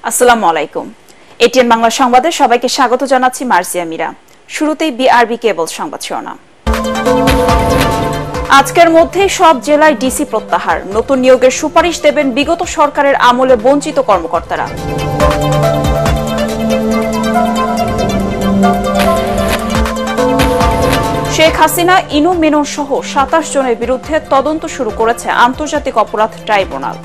আসসালামু আলাইকুম। এটিএন বাংলা সংবাদে সবাইকে স্বাগত জানাচ্ছি মার্জিয়া মীরা। শুরুতেই বিআরবি কেবল সংবাদ শিরোনাম। আজকের মধ্যেই সব জেলায় ডিসি প্রত্যাহার, নতুন নিয়োগের সুপারিশ দেবেন বিগত সরকারের আমলে বঞ্চিত কর্মকর্তারা। শেখ হাসিনা, ইনু মেনন সহ ২৭ জনের বিরুদ্ধে তদন্ত শুরু করেছে আন্তর্জাতিক অপরাধ ট্রাইব্যুনাল।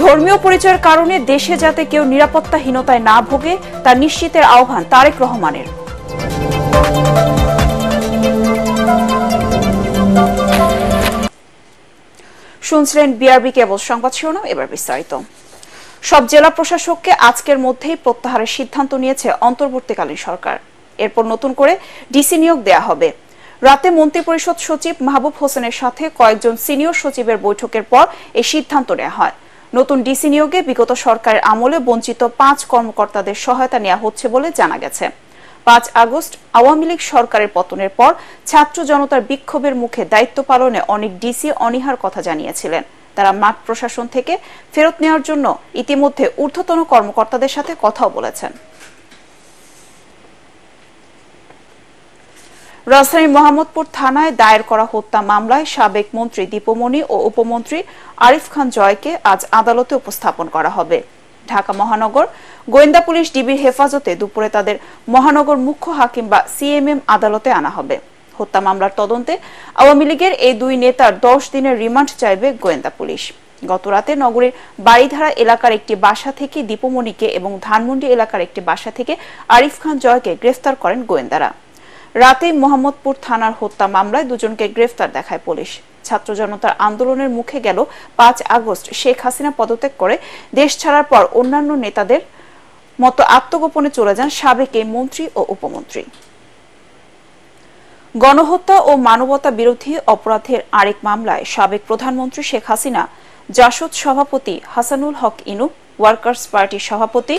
ধর্মীয় পরিচয়ের কারণে দেশে যাতে কেউ নিরাপত্তাহীনতায় না ভোগে তা নিশ্চিতের আহ্বান তারেক রহমানের। শুনছিলেন বিআরবি কেবল সংবাদ শিরোনাম, এবার বিস্তারিত। সব জেলা প্রশাসককে আজকের মধ্যেই প্রত্যাহারের সিদ্ধান্ত নিয়েছে অন্তর্বর্তীকালীন সরকার। এরপর নতুন করে ডিসি নিয়োগ দেয়া হবে। রাতে মন্ত্রিপরিষদ সচিব মাহবুব হোসেনের সাথে কয়েকজন সিনিয়র সচিবের বৈঠকের পর এই সিদ্ধান্ত নেওয়া হয়। নতুন ডিসি নিয়োগে বিগত সরকারের আমলে বঞ্চিত ৫ কর্মকর্তাদের সহায়তা নেওয়া হচ্ছে বলে জানা গেছে। ৫ আগস্ট আওয়ামী লীগ সরকারের পতনের পর ছাত্র জনতার বিক্ষোভের মুখে দায়িত্ব পালনে অনেক ডিসি অনীহার কথা জানিয়েছিলেন। তারা মাঠ প্রশাসন থেকে ফেরত নেওয়ার জন্য ইতিমধ্যে ঊর্ধ্বতন কর্মকর্তাদের সাথে কথাও বলেছেন। রাজধানীর মোহাম্মদপুর থানায় দায়ের করা হত্যা মামলায় সাবেক মন্ত্রী দীপমণি ও উপমন্ত্রী আরিফ খান জয়কে আজ আদালতে উপস্থাপন করা হবে। ঢাকা মহানগর গোয়েন্দা পুলিশ ডিবির হেফাজতে দুপুরে তাদের মহানগর মুখ্য হাকিম বা সিএমএম আদালতে আনা হবে। হত্যা মামলার তদন্তে আওয়ামী লীগের এই দুই নেতার ১০ দিনের রিমান্ড চাইবে গোয়েন্দা পুলিশ। গতরাতে নগরীর বাড়িধারা এলাকার একটি বাসা থেকে দীপমণিকে এবং ধানমন্ডি এলাকার একটি বাসা থেকে আরিফ খান জয়কে গ্রেফতার করেন গোয়েন্দারা। রাতে মোহাম্মদপুর থানার হত্যা মামলায় দুজনকে গ্রেফতার দেখায় পুলিশ। ছাত্র জনতার আন্দোলনের মুখে গেল ৫ আগস্ট শেখ হাসিনা পদত্যাগ করে দেশ ছাড়ার পর অন্যান্য নেতাদের মতো আত্মগোপনে চলে যান সাবেক এই মন্ত্রী ও উপমন্ত্রী। গণহত্যা ও মানবতা বিরোধী অপরাধের আরেক মামলায় সাবেক প্রধানমন্ত্রী শেখ হাসিনা, জাসদ সভাপতি হাসানুল হক ইনু, ওয়ার্কার্স পার্টির সভাপতি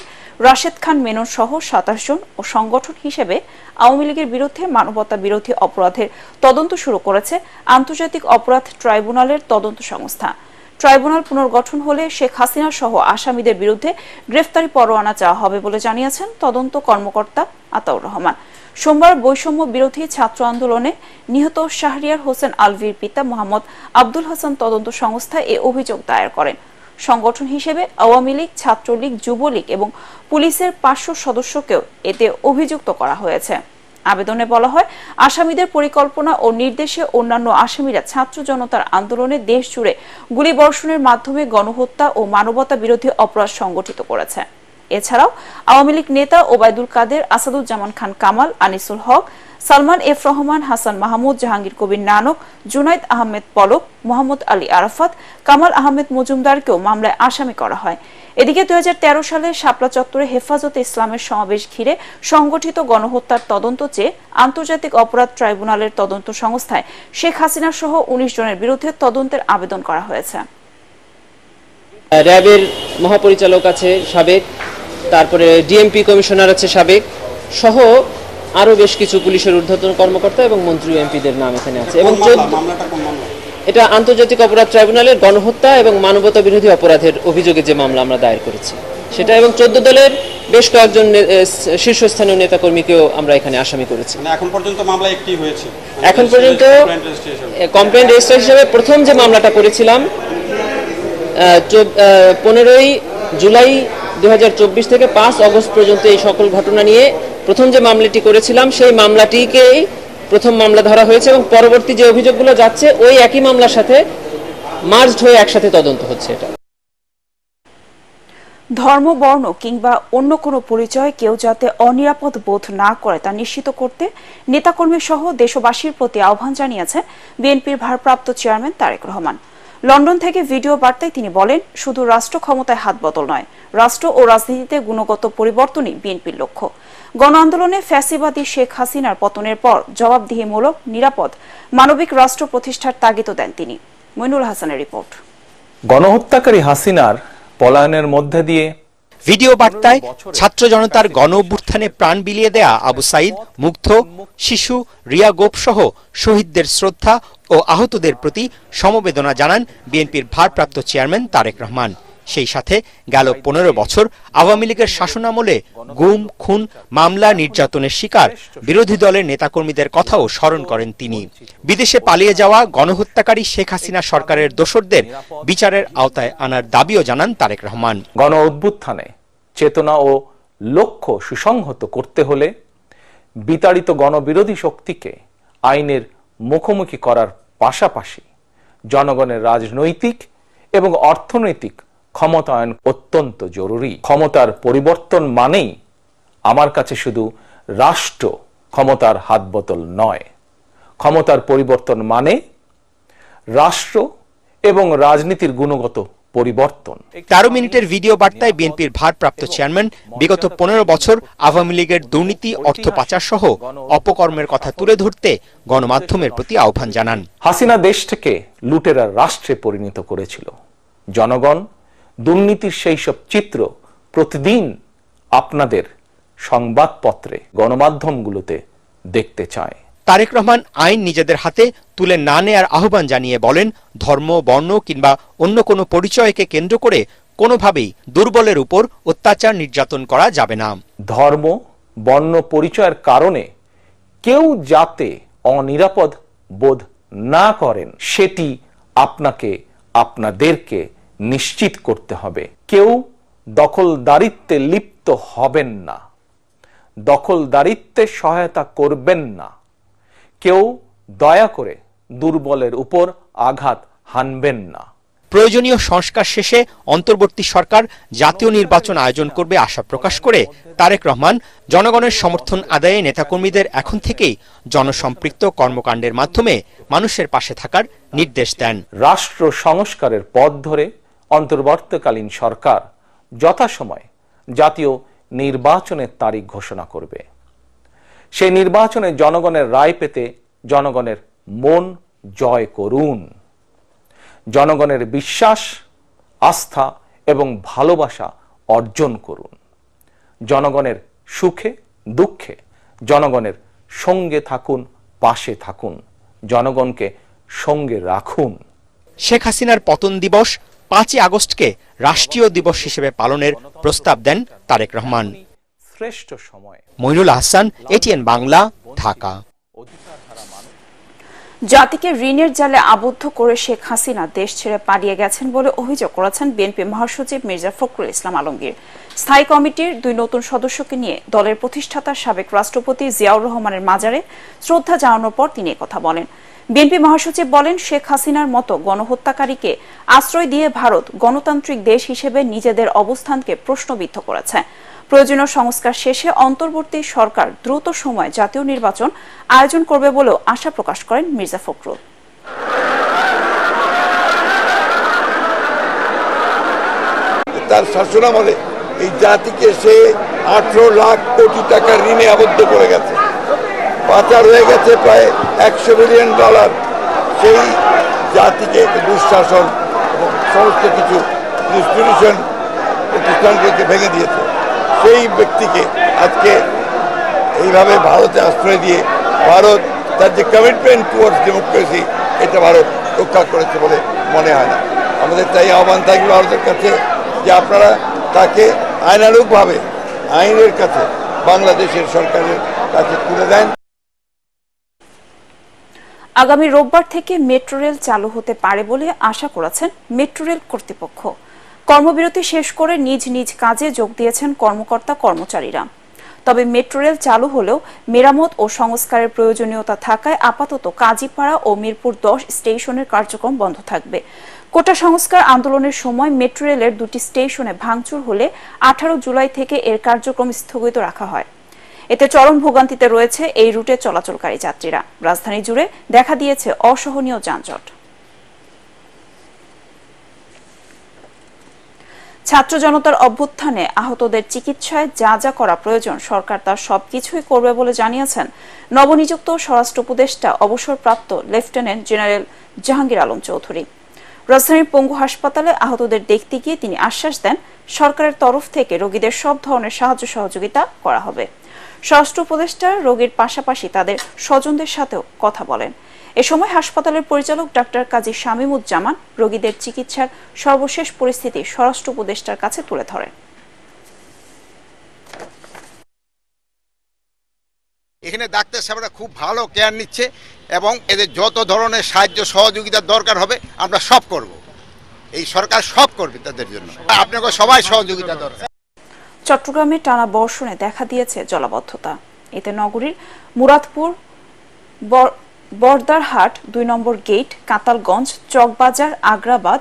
রাশেদ খান মেনন সহ ২৭ জন ও সংগঠন হিসেবে আওয়ামী লীগের বিরুদ্ধে মানবতা বিরোধী অপরাধের তদন্ত শুরু করেছে আন্তর্জাতিক অপরাধ ট্রাইব্যুনালের তদন্ত সংস্থা। ট্রাইব্যুনাল পুনর্গঠন হলে শেখ হাসিনা সহ আসামিদের বিরুদ্ধে গ্রেফতারি পরোয়ানা চাওয়া হবে বলে জানিয়েছেন তদন্ত কর্মকর্তা আতাউর রহমান। সোমবার বৈষম্য বিরোধী ছাত্র আন্দোলনে নিহত শাহরিয়ার হোসেন আলভির পিতা মোহাম্মদ আব্দুল হাসান তদন্ত সংস্থা এ অভিযোগ দায়ের করেন। সংগঠন হিসেবে আওয়ামী লীগ, ছাত্রলীগ, যুবলীগ এবং পুলিশের ৫০০ সদস্যকেও এতে অভিযুক্ত করা হয়েছে। আবেদনে বলা হয়, আসামিদের পরিকল্পনা ও নির্দেশে অন্যান্য আসামিরা ছাত্র জনতার আন্দোলনে দেশ জুড়ে গুলিবর্ষণের মাধ্যমে গণহত্যা ও মানবতা বিরোধী অপরাধ সংগঠিত করেছে। এছাড়াও আওয়ামী লীগ নেতা ওবায়দুল কাদের, আসাদুজ্জামান খান কামাল, আনিসুল হক, সালমান এফ রহমান, হাসান মাহমুদ, জাহাঙ্গীর কবির নানক, জুনাইদ আহমেদ পলক, মোহাম্মদ আলী আরাফাত, কামাল আহমেদ মজুমদারকেও মামলায় আসামি করা হয়। এদিকে ২০১৩ সালে শাপলা চত্বরে হেফাজতে ইসলামের সমাবেশ ঘিরে সংগঠিত গণহত্যার তদন্ত চেয়ে আন্তর্জাতিক অপরাধ ট্রাইব্যুনালের তদন্ত সংস্থায় শেখ হাসিনা সহ ১৯ জনের বিরুদ্ধে তদন্তের আবেদন করা হয়েছে। র্যাবের মহাপরিচালক আছে সাবেক, তারপরে ডিএমপি কমিশনার আছে সাবেক, সহ আরো বেশ কিছু পুলিশের ঊর্ধ্বতন কর্মকর্তা এবং মন্ত্রী এমপিদের নাম এখানে আছে। এবং এটা আন্তর্জাতিক অপরাধ ট্রাইব্যুনালের গণহত্যা এবং মানবতা বিরোধী অপরাধের অভিযোগে যে মামলা আমরা দায়ের করেছি সেটা, এবং ১৪ দলের বেশ কয়েকজন শীর্ষস্থানীয় নেতাকর্মীকেও আমরা এখানে আসামি করেছি। এখন পর্যন্ত মামলা একটি হয়েছে। এখন পর্যন্ত কমপ্লেন্ট রেজিস্ট্রার হিসেবে প্রথম যে মামলাটা করেছিলাম 15 জুলাই 2024 থেকে 5 আগস্ট পর্যন্ত এই সকল ঘটনা নিয়ে প্রথম যে মামলাটি করেছিলাম সেই মামলাটিকেই প্রথম মামলা ধরা হয়েছে এবং পরবর্তী যে অভিযোগগুলো যাচ্ছে ওই একই মামলার সাথে মার্জড হয়ে একসাথে তদন্ত হচ্ছে। এটা ধর্ম, বর্ণ কিংবা অন্য কোনো পরিচয় কেউ যাতে অনিরাপদ বোধ না করে তা নিশ্চিত করতে নেতাকর্মী সহ দেশবাসীর প্রতি আহ্বান জানিয়েছেন বিএনপির ভারপ্রাপ্ত চেয়ারম্যান তারেক রহমান। লন্ডন থেকে ভিডিও বার্তায় তিনি বলেন, শুধু রাষ্ট্র ক্ষমতায় হাত বদল নয়, রাষ্ট্র ও রাজনীতিতে গুণগত পরিবর্তনই বিএনপির লক্ষ্য। গণ আন্দোলনে ফ্যাসিবাদী শেখ হাসিনার পতনের পর জবাবদিহিমূলক, নিরাপদ, মানবিক রাষ্ট্র প্রতিষ্ঠার তাগিদ দেন তিনি। মইনুল হাসানের রিপোর্ট। গণহত্যাকারী হাসিনার পলায়নের মধ্যে দিয়ে ভিডিও বার্তায় ছাত্র জনতার গণ অভ্যুত্থানে প্রাণ বিলিয়ে দেয়া আবু সাইদ, মুগ্ধ, শিশু, রিয়া গোপ সহ শহীদদের শ্রদ্ধা ও আহতদের প্রতি সমবেদনা জানান বিএনপির ভারপ্রাপ্ত চেয়ারম্যান তারেক রহমান। সেই সাথে গেল 15 বছর আওয়ামী লীগের শাসনামলে গুম, খুন, মামলা, নির্যাতনের শিকার বিরোধী দলের নেতাকর্মীদের কথাও স্মরণ করেন তিনি। বিদেশে পালিয়ে যাওয়া গণহত্যাকারী শেখ হাসিনা সরকারের দোসরদের বিচারের আওতায় আনার দাবিও জানান তারেক রহমান। গণ অভ্যুত্থানে চেতনা ও লক্ষ্য সুসংহত করতে হলে বিতাড়িত গণবিরোধী শক্তিকে আইনের মুখোমুখি করার পাশাপাশি জনগণের রাজনৈতিক এবং অর্থনৈতিক ক্ষমতায়ন অত্যন্ত জরুরি। ক্ষমতার পরিবর্তন মানেই আমার কাছে শুধু রাষ্ট্র ক্ষমতার হাতবোতল নয়, ক্ষমতার পরিবর্তন মানে রাষ্ট্র এবং রাজনীতির গুণগত পরিবর্তন। 13 মিনিটের ভিডিও বার্তায় বিএনপির ভারপ্রাপ্ত চেয়ারম্যান বিগত 15 বছর আওয়ামী লীগের দুর্নীতি, অর্থ পাচার সহ অপকর্মের কথা তুলে ধরতে গণমাধ্যমের প্রতি আহ্বান জানান। হাসিনা দেশটাকে লুটেরার রাষ্ট্রে পরিণত করেছিল। জনগণ দুর্নীতির সেই সব চিত্র প্রতিদিন আপনাদের সংবাদপত্রে, গণমাধ্যমগুলোতে দেখতে চায়। তারেক রহমান আইন নিজেদের হাতে তুলে না নেয়ার আহ্বান জানিয়ে বলেন, ধর্ম, বর্ণ কিংবা অন্য কোনো পরিচয়কে কেন্দ্র করে কোনোভাবেই দুর্বলের উপর অত্যাচার নির্যাতন করা যাবে না। ধর্ম, বর্ণ পরিচয়ের কারণে কেউ যাতে অনিরাপদ বোধ না করেন সেটি আপনাকে, আপনাদেরকে নিশ্চিত করতে হবে। কেউ দখলদারিত্বে লিপ্ত হবেন না, দখলদারিত্বে সহায়তা করবেন না, কেউ দয়া করে দুর্বলের উপর আঘাত হানবেন না। প্রয়োজনীয় সংস্কার শেষে অন্তর্বর্তী সরকার জাতীয় নির্বাচন আয়োজন করবে আশা প্রকাশ করে তারেক রহমান জনগণের সমর্থন আদায়ে নেতাকর্মীদের এখন থেকেই জনসম্পৃক্ত কর্মকাণ্ডের মাধ্যমে মানুষের পাশে থাকার নির্দেশ দেন। রাষ্ট্র সংস্কারের পথ ধরে অন্তর্বর্তীকালীন সরকার যথাসময়ে জাতীয় নির্বাচনের তারিখ ঘোষণা করবে। সেই নির্বাচনে জনগণের রায় পেতে জনগণের মন জয় করুন। জনগণের বিশ্বাস, আস্থা এবং ভালোবাসা অর্জন করুন। জনগণের সুখে দুঃখে জনগণের সঙ্গে থাকুন, পাশে থাকুন, জনগণকে সঙ্গে রাখুন। শেখ হাসিনার পতন দিবস 5 আগস্টকে রাষ্ট্রীয় দিবস হিসেবে পালনের প্রস্তাব দেন তারেক রহমান। শ্রেষ্ঠ সময়। মইনুল হাসান, এটিএন বাংলা, ঢাকা। জাতিকে ঋণের জালে আবদ্ধ করে শেখ হাসিনা দেশ ছেড়ে পালিয়ে গেছেন বলে অভিযোগ করেছেন বিএনপি মহাসচিব মির্জা ফখরুল ইসলাম আলমগীর। স্থায়ী কমিটির 2 নতুন সদস্যকে নিয়ে দলের প্রতিষ্ঠাতা সাবেক রাষ্ট্রপতি জিয়াউর রহমানের মাজারে শ্রদ্ধা জানানোর পর তিনি কথা বলেন। বিএনপি মহাসচিব বলেন, শেখ হাসিনার মতো গণহত্যাকারীকে আশ্রয় দিয়ে ভারত গণতান্ত্রিক দেশ হিসেবে নিজেদের অবস্থানকে প্রশ্নবিদ্ধ করেছে। প্রয়োজনীয় সংস্কার শেষে অন্তর্বর্তী সরকার দ্রুত সময়ে জাতীয় নির্বাচন আয়োজন করবে বলেও আশা প্রকাশ করেন মির্জা ফখরুল। তার শাসনামলে এই জাতিকে সে 18 লাখ কোটি টাকা ঋণে আবদ্ধ করে গেছে। পাচার হয়ে গেছে প্রায় $100 বিলিয়ন। সেই জাতিকে দুঃশাসন এবং সমস্ত কিছু ইনস্টিটিউশন প্রতিষ্ঠানগুলোকে ভেঙে দিয়েছে। সেই ব্যক্তিকে আজকে এইভাবে ভারতে আশ্রয় দিয়ে ভারত তার যে কমিটমেন্ট টুয়ার্ডস ডেমোক্রেসি, এটা ভারত রক্ষা করেছে বলে মনে হয় না। আমাদের তাই আহ্বান থাকবে ভারতের কাছে যে আপনারা তাকে আইনানুগভাবে আইনের কাছে বাংলাদেশের সরকারের কাছে তুলে দেন। আগামী রোববার থেকে মেট্রো রেল চালু হতে পারে বলে আশা করেছেন মেট্রো রেল কর্তৃপক্ষ। কর্মবিরতি শেষ করে নিজ নিজ কাজে যোগ দিয়েছেন কর্মকর্তা কর্মচারীরা। তবে মেট্রো রেল চালু হলেও মেরামত ও সংস্কারের প্রয়োজনীয়তা থাকায় আপাতত কাজীপাড়া ও মিরপুর 10 স্টেশনের কার্যক্রম বন্ধ থাকবে। কোটা সংস্কার আন্দোলনের সময় মেট্রো রেলের 2টি স্টেশনে ভাঙচুর হলে 18 জুলাই থেকে এর কার্যক্রম স্থগিত রাখা হয়। এতে চরম ভোগান্তিতে রয়েছে এই রুটে চলাচলকারী যাত্রীরা। রাজধানী জুড়ে দেখা দিয়েছে অসহনীয় যানজট। ছাত্র জনতার অভ্যুত্থানে আহতদের চিকিৎসায় যা যা করা প্রয়োজন সরকার তার সবকিছুই করবে বলে জানিয়েছেন নবনিযুক্ত স্বরাষ্ট্র উপদেষ্টা অবসরপ্রাপ্ত লেফটেন্যান্ট জেনারেল জাহাঙ্গীর আলম চৌধুরী। রাজধানীর পঙ্গু হাসপাতালে আহতদের দেখতে গিয়ে তিনি আশ্বাস দেন, সরকারের তরফ থেকে রোগীদের সব ধরনের সাহায্য সহযোগিতা করা হবে। স্বরাষ্ট্র উপদেষ্টা রোগীর পাশাপাশি তাদের স্বজনদের সাথেও কথা বলেন। এ সময় হাসপাতালের পরিচালক ডাক্তার কাজী শামীমুজ্জামান রোগীদের চিকিৎসার সর্বশেষ পরিস্থিতি স্বরাষ্ট্র উপদেষ্টার কাছে তুলে ধরেন। এখানে ডাক্তার সাহেবরা খুব ভালো কেয়ার নিচ্ছে এবং এদের যত ধরনের সাহায্য সহযোগিতার দরকার হবে আমরা সব করব। এই সরকার সব করবে তাদের জন্য, আপনাকে সবাই সহযোগিতা দরকার। চট্টগ্রামে টানা বর্ষণে দেখা দিয়েছে জলাবদ্ধতা। এতে নগরীর মুরাদপুর, বর্দারহাট ২ নম্বর গেট, কাতালগঞ্জ, চকবাজার, আগ্রাবাদ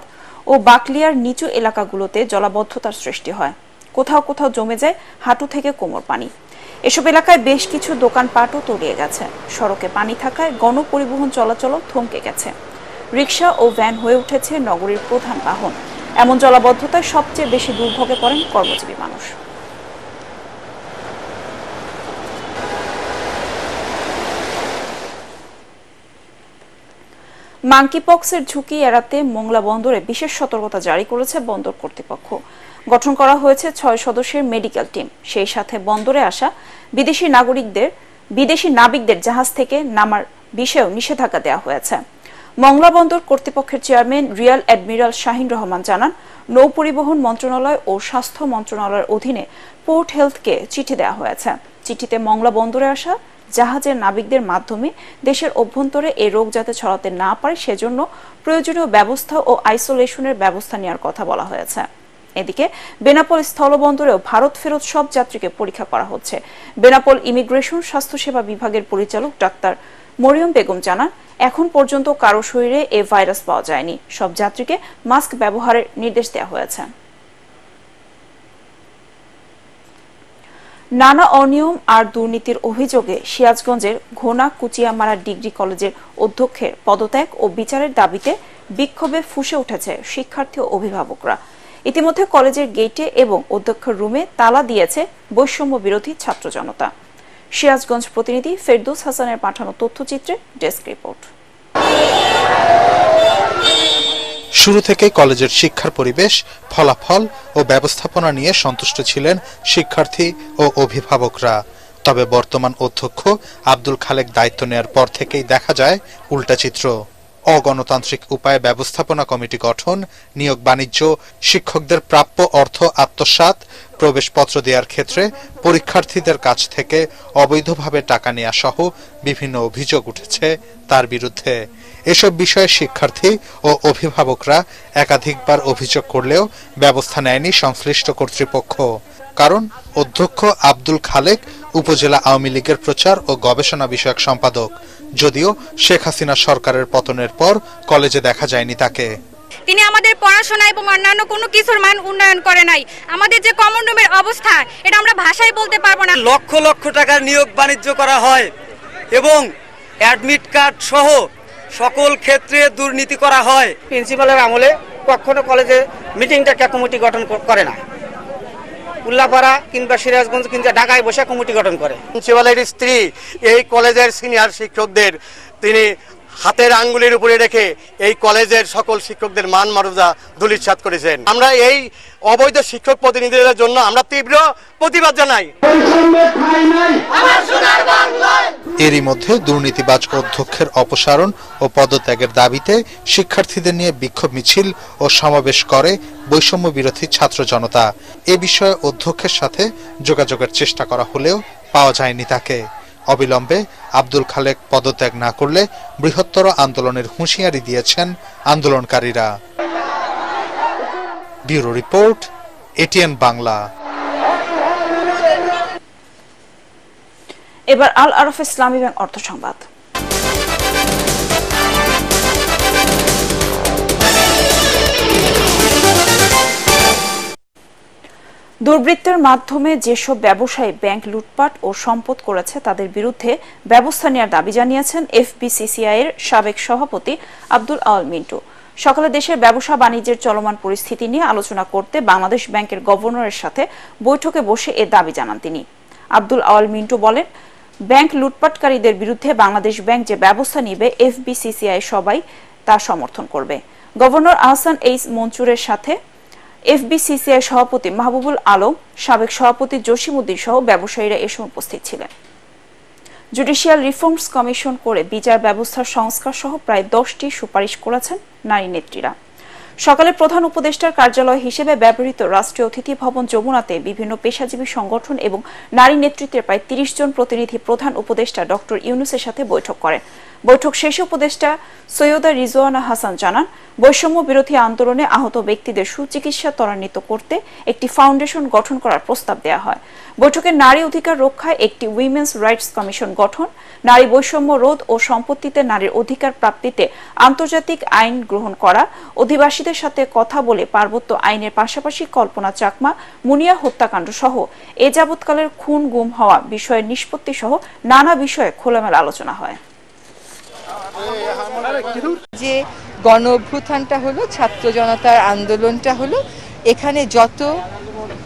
ও বাকলিয়ার নিচু এলাকাগুলোতে জলাবদ্ধতার সৃষ্টি হয়। কোথাও কোথাও জমে যায় হাঁটু থেকে কোমর পানি। এসব এলাকায় বেশ কিছু দোকানপাটও তলিয়ে গেছে। সড়কে পানি থাকায় গণপরিবহন চলাচলও থমকে গেছে। রিকশা ও ভ্যান হয়ে উঠেছে নগরীর প্রধান বাহন। এমন জলাবদ্ধতায় সবচেয়ে বেশি দুর্ভোগে পড়েন কর্মজীবী মানুষ। মাঙ্কিপক্সের ঝুঁকি এড়াতে মোংলা বন্দরে বিশেষ সতর্কতা জারি করেছে বন্দর কর্তৃপক্ষ। গঠন করা হয়েছে ৬ সদস্যের মেডিকেল টিম। সেই সাথে বন্দরে আসা বিদেশি নাবিকদের জাহাজ থেকে নামার বিষয়েও নিষেধাজ্ঞা দেওয়া হয়েছে। মংলা বন্দর কর্তৃপক্ষের chairman rear admiral Shahin Rahman জানান, নৌ পরিবহন মন্ত্রণালয় ও স্বাস্থ্য মন্ত্রণালয়ের অধীনে পোর্ট হেলথকে চিঠি দেওয়া হয়েছে। চিঠিতে মংলা বন্দরে আসা জাহাজের নাবিকদের মাধ্যমে দেশের অভ্যন্তরে এই রোগ যাতে ছড়াতে না পারে সেজন্য প্রয়োজনীয় ব্যবস্থা ও আইসোলেশনের ব্যবস্থা নেওয়ার কথা বলা হয়েছে। এদিকে বেনাপোল স্থলবন্দরেও ভারত ফেরত সব যাত্রীকে পরীক্ষা করা হচ্ছে। বেনাপোল ইমিগ্রেশন স্বাস্থ্যসেবা বিভাগের পরিচালক ডাক্তার মরিয়ম বেগম জানান, এখন পর্যন্ত কারো শরীরে এ ভাইরাস পাওয়া যায়নি। সব যাত্রীকে মাস্ক ব্যবহারের নির্দেশ দেওয়া হয়েছে। নানা অনিয়ম আর দুর্নীতির অভিযোগে সিরাজগঞ্জের ঘোনা কুচিয়ামারা ডিগ্রি কলেজের অধ্যক্ষের পদত্যাগ ও বিচারের দাবিতে বিক্ষোভে ফুঁসে উঠেছে শিক্ষার্থী ও অভিভাবকরা। ইতিমধ্যে কলেজের গেটে এবং অধ্যক্ষের রুমে তালা দিয়েছে বৈষম্য বিরোধী ছাত্র জনতা। সিরাজগঞ্জ প্রতিনিধি ফেরদৌস হাসানের পাঠানো তথ্যচিত্রে ডেস্ক রিপোর্ট। শুরু থেকে কলেজের শিক্ষার পরিবেশ, ফলাফল ও ব্যবস্থাপনা নিয়ে সন্তুষ্ট ছিলেন শিক্ষার্থী ও অভিভাবকরা। তবে বর্তমান অধ্যক্ষ আব্দুল খালেক দায়িত্ব নেয়ার পর থেকেই দেখা যায় উল্টা চিত্র। অগণতান্ত্রিক উপায়ে ব্যবস্থাপনা কমিটি গঠন, নিয়োগ বাণিজ্য, শিক্ষকদের প্রাপ্য অর্থ আত্মসাৎ, প্রবেশপত্র দেওয়ার ক্ষেত্রে পরীক্ষার্থীদের কাছ থেকে অবৈধভাবে টাকা নেওয়া সহ বিভিন্ন অভিযোগ উঠেছে তার বিরুদ্ধে। এসব বিষয়ে শিক্ষার্থী ও অভিভাবকরা একাধিকবার অভিযোগ করলেও ব্যবস্থা নেয়নি সংশ্লিষ্ট কর্তৃপক্ষ। কারণ অধ্যক্ষ আব্দুল খালেক উপজেলা আওয়ামী লীগের প্রচার ও গবেষণা বিষয়ক সম্পাদক, যদিও শেখ হাসিনা সরকারের পতনের পর কলেজে দেখা যায়নি তাকে। তিনি আমাদের পড়াশোনা এবং অন্যান্য কোনো কিছুর মান উন্নয়ন করে নাই। আমাদের যে কমন রুমের অবস্থা, এটা আমরা ভাষায় বলতে পারবো না। লক্ষ লক্ষ টাকার নিয়োগ বাণিজ্য করা হয় এবং অ্যাডমিট কার্ড সহ সকল ক্ষেত্রে দুর্নীতি করা হয়। প্রিন্সিপালের আমলে কখনো কলেজে মিটিংটা কমিটি গঠন করে না। উল্লাপাড়া কিংবা সিরাজগঞ্জ কিংবা ঢাকায় বসে কমিটি গঠন করে। প্রিন্সিপালের স্ত্রী এই কলেজের সিনিয়র শিক্ষকদের তিনি হাতের আঙ্গুলের উপরে রেখে এই কলেজের সকল শিক্ষকদের মান মর্যাদা ধূলিসাৎ করেছেন। আমরা এই অবৈধ শিক্ষক প্রতিনিধিদের জন্য আমরা তীব্র প্রতিবাদ জানাই। এরই মধ্যে দুর্নীতিবাজ অধ্যক্ষের অপসারণ ও পদত্যাগের দাবিতে শিক্ষার্থীদের নিয়ে বিক্ষোভ মিছিল ও সমাবেশ করে বৈষম্য বিরোধী ছাত্র জনতা। এ বিষয়ে অধ্যক্ষের সাথে যোগাযোগের চেষ্টা করা হলেও পাওয়া যায়নি তাকে। অবিলম্বে আব্দুল খালেক পদত্যাগ না করলে বৃহত্তর আন্দোলনের হুঁশিয়ারি দিয়েছেন আন্দোলনকারীরা। Bureau report, ATN Bangla. এবার আল আরফ ইসলামী ব্যাংক অর্থ সংবাদ। দুর্বৃত্তের মাধ্যমে যেসব ব্যবসায়ী ব্যাংক লুটপাট ও সম্পদ করেছে তাদের বিরুদ্ধে ব্যবস্থা নেওয়ার দাবি জানিয়েছেন এফবিসিসিআই এর সাবেক সভাপতি আব্দুল আওয়াল মিন্টু। সকালে দেশের ব্যবসা বাণিজ্যের চলমান পরিস্থিতি নিয়ে আলোচনা করতে বাংলাদেশ ব্যাংকের গভর্নরের সাথে বৈঠকে বসে এ দাবি জানান তিনি। আব্দুল আওয়াল মিন্টু বলেন, ব্যাংক লুটপাটকারীদের বিরুদ্ধে বাংলাদেশ ব্যাংক যে ব্যবস্থা নিবে এফবিসিসিআই সবাই তা সমর্থন করবে। গভর্নর আহসান এইচ মনসুরের সাথে এফবিসিসিআই সভাপতি মাহবুবুল আলম, সাবেক সভাপতি জসিমউদ্দিন সহ ব্যবসায়ীরা এ সময় উপস্থিত ছিলেন। জুডিশিয়াল রিফর্মস কমিশন করে বিচার ব্যবস্থার সংস্কার সহ প্রায় 10টি সুপারিশ করেছেন নারী নেত্রীরা। সকালে প্রধান উপদেষ্টার কার্যালয় হিসেবে ব্যবহৃত রাষ্ট্রীয় অতিথি ভবন যমুনাতে বিভিন্ন পেশাজীবী সংগঠন এবং নারী নেতৃত্বের প্রায় 30 জন প্রতিনিধি প্রধান উপদেষ্টা ডক্টর ইউনূসের সাথে বৈঠক করেন। বৈঠক শেষে উপদেষ্টা সৈয়দা রিজওয়ানা হাসান জানান, বৈষম্য বিরোধী আন্দোলনে আহত ব্যক্তিদের সুচিকিৎসা ত্বরান্বিত করতে একটি ফাউন্ডেশন গঠন করার প্রস্তাব দেওয়া হয়। বৈঠকে নারী অধিকার রক্ষায় একটি উইমেন্স রাইটস কমিশন গঠন, নারী বৈষম্য রোধ ও সম্পত্তিতে নারীর অধিকার প্রাপ্তিতে আন্তর্জাতিক আইন গ্রহণ করা, অধিবাসীদের সাথে কথা বলে পার্বত্য আইনের পাশাপাশি কল্পনা চাকমা, মুনিয়া হত্যাকাণ্ড সহ এ যাবৎকালের খুন গুম হওয়া বিষয়ের নিষ্পত্তি সহ নানা বিষয়ে খোলামেলা আলোচনা হয়। যে গণ অভ্যুত্থানটা হলো, ছাত্র জনতার আন্দোলনটা হলো, এখানে যত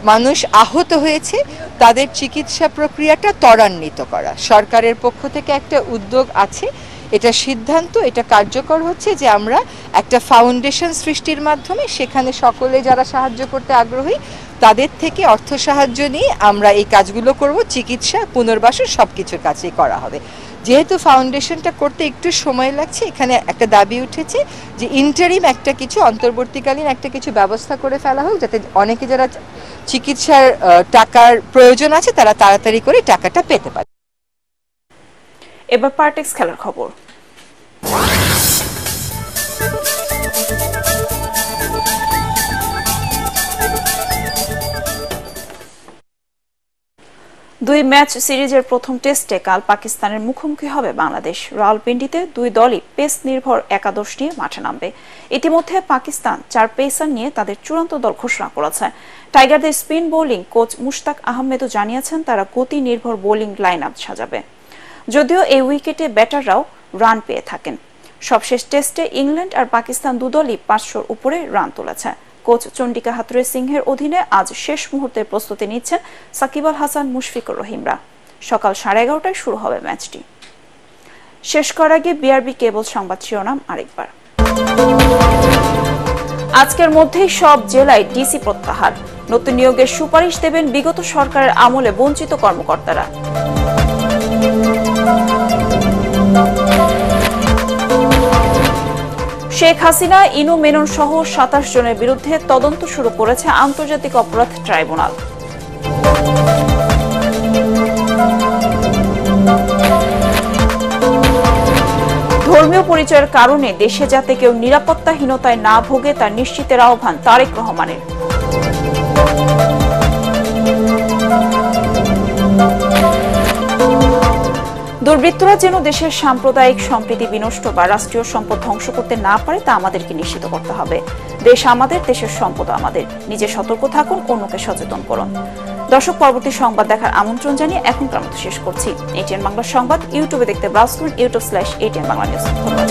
মানুষ আহত হয়েছে তাদের চিকিৎসা প্রক্রিয়াটা ত্বরান্বিত করা সরকারের পক্ষ থেকে একটা উদ্যোগ আছে। এটা সিদ্ধান্ত, এটা কার্যকর হচ্ছে যে আমরা একটা ফাউন্ডেশন সৃষ্টির মাধ্যমে সেখানে সকলে যারা সাহায্য করতে আগ্রহী তাদের থেকে অর্থ সাহায্য নিয়ে আমরা এই কাজগুলো করব। চিকিৎসা, পুনর্বাসন সবকিছুর কাজই করা হবে। যেহেতু ফাউন্ডেশনটা করতে একটু সময় লাগছে, এখানে একটা দাবি উঠেছে যে ইন্টারিম একটা কিছু, অন্তর্বর্তীকালীন একটা কিছু ব্যবস্থা করে ফেলা হোক, যাতে অনেকে যারা চিকিৎসার টাকার প্রয়োজন আছে তারা তাড়াতাড়ি করে টাকাটা পেতে পারে। এবার পার্টেক্স খেলার খবর। দুই ম্যাচ সিরিজের প্রথম টেস্টে কাল পাকিস্তানের মুখোমুখি হবে বাংলাদেশ। রাওয়ালপিন্ডিতে দুই দলই পেস নির্ভর একাদশ নিয়ে মাঠে নামবে। ইতিমধ্যে পাকিস্তান 4 পেসার নিয়ে তাদের চূড়ান্ত দল ঘোষণা করেছে। টাইগারদের স্পিন বোলিং কোচ মুশতাক আহমেদও জানিয়েছেন তারা গতি নির্ভর বোলিং লাইন আপ সাজাবে। যদিও এই উইকেটে ব্যাটাররাও রান পেয়ে থাকেন। সবশেষ টেস্টে ইংল্যান্ড আর পাকিস্তান দুদলই 500-র উপরে রান তুলেছে। কোচ চন্ডিকা হাথুরে সিংহের অধীনে আজ শেষ মুহূর্তের প্রস্তুতি নিচ্ছেন সাকিব আল হাসান, মুশফিকুর রহিমরা। সকাল 11:30টায় শুরু হবে ম্যাচটি। শেষ করার আগে বিআরবি কেবল সংবাদ শিরোনাম আরেকবার। আজকের মধ্যেই সব জেলায় ডিসি প্রত্যাহার, নতুন নিয়োগের সুপারিশ দেবেন বিগত সরকারের আমলে বঞ্চিত কর্মকর্তারা। শেখ হাসিনা, ইনু মেনন সহ 27 জনের বিরুদ্ধে তদন্ত শুরু করেছে আন্তর্জাতিক অপরাধ ট্রাইব্যুনাল। ধর্মীয় পরিচয়ের কারণে দেশে যাতে কেউ নিরাপত্তাহীনতায় না ভোগে তা নিশ্চিতের আহ্বান তারেক রহমানের। দুর্বৃত্তরা যেন দেশের সাম্প্রদায়িক সম্প্রীতি বিনষ্ট বা রাষ্ট্রীয় সম্পদ ধ্বংস করতে না পারে তা আমাদেরকে নিশ্চিত করতে হবে। দেশ আমাদের, দেশের সম্পদ আমাদের। নিজে সতর্ক থাকুন, অন্যকে সচেতন করুন। দর্শক, পরবর্তী সংবাদ দেখার আমন্ত্রণ জানিয়ে এখনকার মতো শেষ করছি। এটিএন বাংলা সংবাদ ইউটিউবে দেখতে ব্রাউজ করুন youtube/ATN Bangla News। ধন্যবাদ।